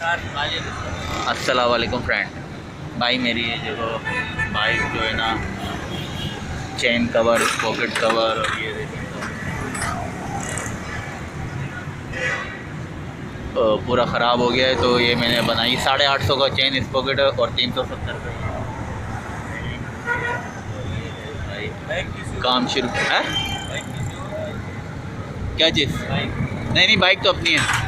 अस्सलाम वालेकुम फ्रेंड। भाई मेरी ये देखो बाइक जो है ना, चेन कवर, पॉकेट कवर और ये देखो पूरा ख़राब हो गया है। तो ये मैंने बनाई 850 का चेन इस पॉकेट और 370 का। काम शुरू है। क्या चीज़? नहीं बाइक तो अपनी है।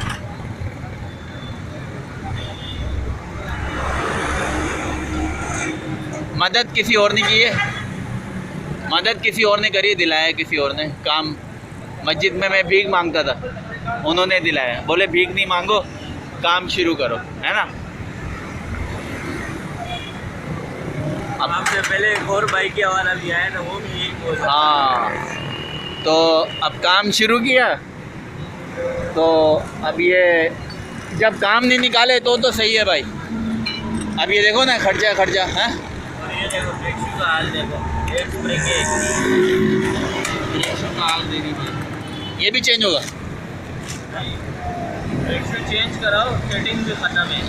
मदद किसी और ने की है, मदद किसी और ने करी, दिलाया किसी और ने काम। मस्जिद में मैं भीख मांगता था, उन्होंने दिलाया। बोले भीख नहीं मांगो, काम शुरू करो, है ना। अब हमसे पहले एक और बाइक की हवाला भी आया ना, वो भी यही बोल रहा। हाँ, तो अब काम शुरू किया। तो अब ये जब काम नहीं निकाले तो सही है भाई। अब ये देखो ना, खर्चा है। और ये देखो ब्रेक शू का हाल देखो, एक ब्रेक है, ब्रेक शू का हाल देखिए भाई। ये भी चेंज होगा। ब्रेक शू चेंज कराओ, सेटिंग भी खत्म है।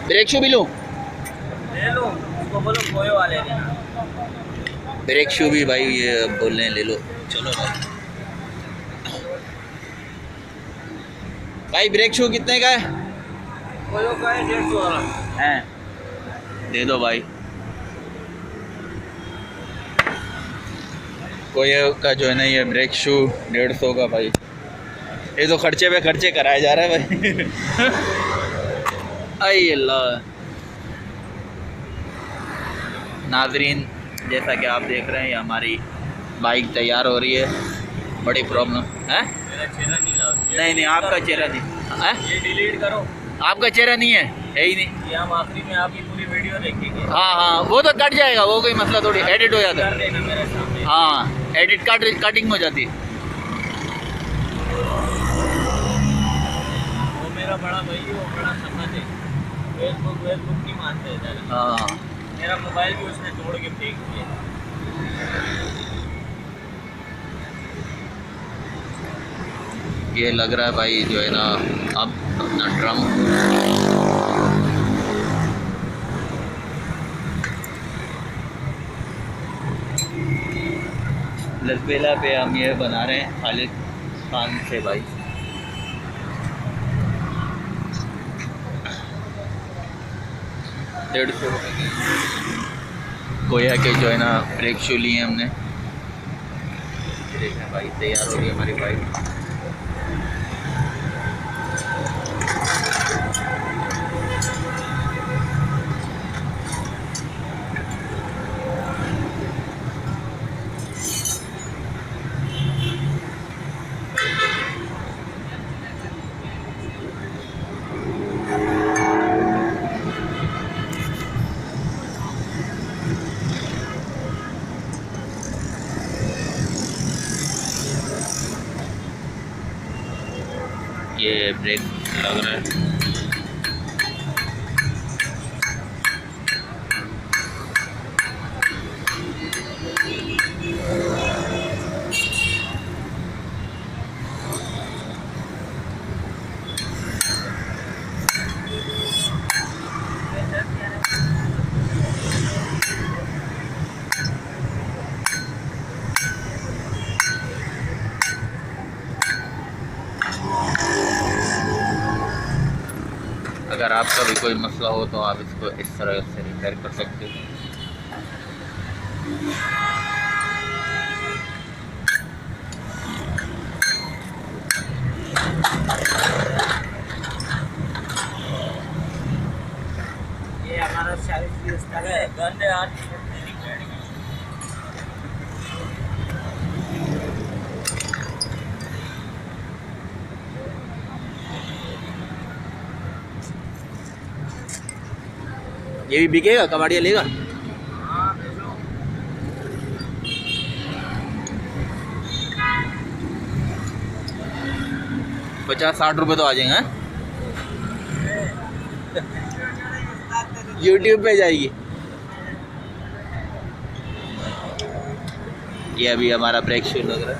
ब्रेक शू भी लूँ? ले लो, उसको बोलो कोयो वाले ने। ब्रेक शू भी भाई ये बोल रहे हैं ले लो। चलो भाई ब्रेक शू कितने का है? कोयो का है 150 वाला हैं, दे दो भाई। कोयो का जो है ना ये ब्रेक शू 150 का भाई। ये तो खर्चे पे खर्चे कराया जा रहा है भाई। आई अल्लाह। नाजरीन, जैसा कि आप देख रहे हैं, ये हमारी बाइक तैयार हो रही है। बड़ी प्रॉब्लम है। मेरा चेहरा नहीं लाओ। नहीं आपका चेहरा नहीं है। ये डिलीट करो, आपका चेहरा नहीं है ही नहीं। ये हम आखिरी में आपकी पूरी वीडियो देखेंगे। हाँ, वो तो कट जाएगा, वो कोई मसला थोड़ी, एडिट हो जाता कर है। देना मेरे सामने। हाँ, एडिट कटिंग हो जाती है। वो मेरा बड़ा भाई है, वो बड़ा समझ है। फेसबुक नहीं मानते ज़्यादा। हाँ, मेरा मोबाइल भी उसने तोड़ के फेंक दिया। ये लग रहा है भाई जो है ना, अब अपना ड्रम लसबेला पे हम ये बना रहे हैं खालिद खान से भाई। ₹150 कोया के जो है ना ब्रेक शू लिए हमने। देखें भाई, तैयार हो रही है हमारी बाइक। ये ब्रेक लग रहा है। अगर आपका भी कोई मसला हो तो आप इसको इस तरह से रिपेयर कर सकते हो। ये हमारा सर्विस भी उसका है, गंदे हाथ ये भी बिकेगा, कबाड़िया लेगा। 50-60 रुपये तो आ जाएंगे। हैं? यूट्यूब पे जाएगी। ये अभी हमारा ब्रेक शू लग रहा है।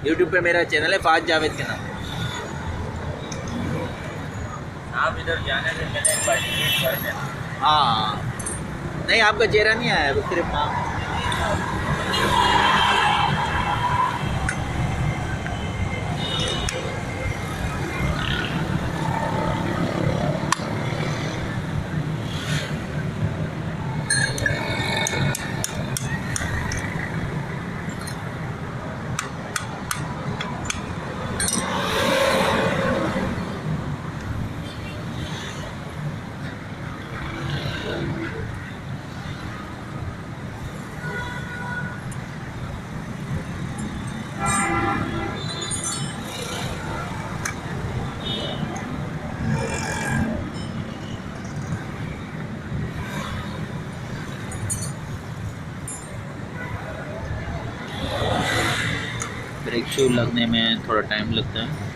यूट्यूब पे मेरा चैनल है फाज जावेद के नाम। आप इधर जाने से पहले पार्टिसिपेट कर देना। हाँ नहीं आपका चेहरा नहीं आया सिर्फ नाम। ब्रेक शू लगने में थोड़ा टाइम लगता है।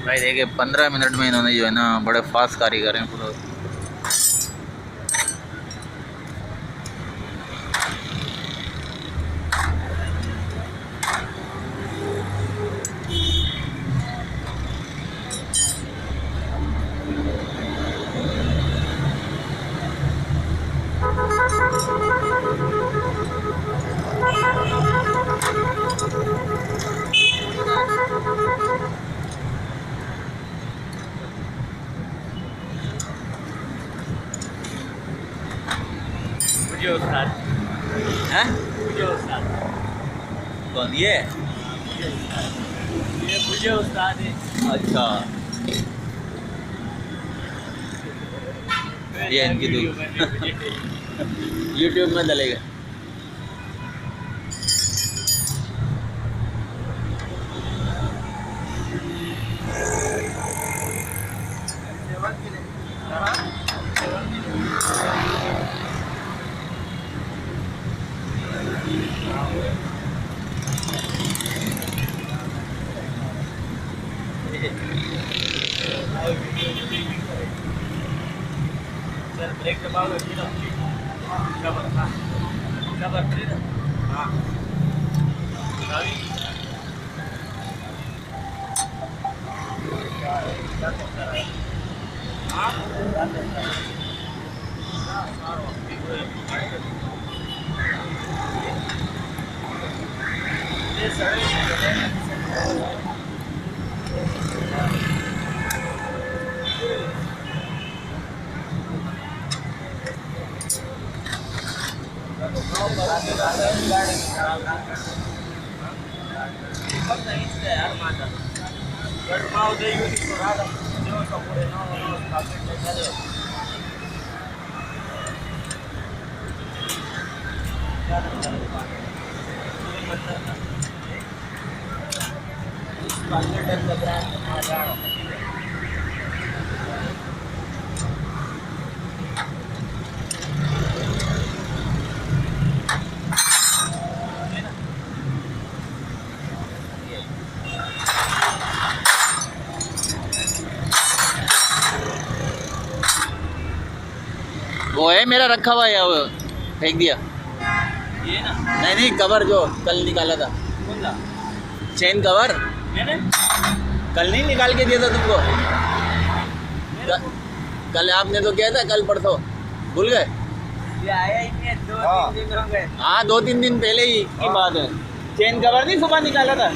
भाई देखिए 15 मिनट में इन्होंने जो है ना बड़े फास्ट कारीगर हैं पूरा। मुझे उस्ताद हैं? मुझे उस्ताद कौन ये? ये मुझे उस्ताद है। अच्छा, ये इनकी दुकान यूट्यूब में डलेगा। सर ब्रेक दबाओ हाँ वो है मेरा रखा हुआ या वो फेंक दिया? ये ना नहीं कवर जो कल निकाला था, कौन सा चेन कवर मैंने कल नहीं निकाल के दिया था तुमको? कल आपने तो किया था, कल परसों भूल गए? ये आया ही नहीं है, 2-3 दिन हो गए। हाँ 2-3 दिन पहले ही की बात है। चेन कवर नहीं सुबह निकाला था?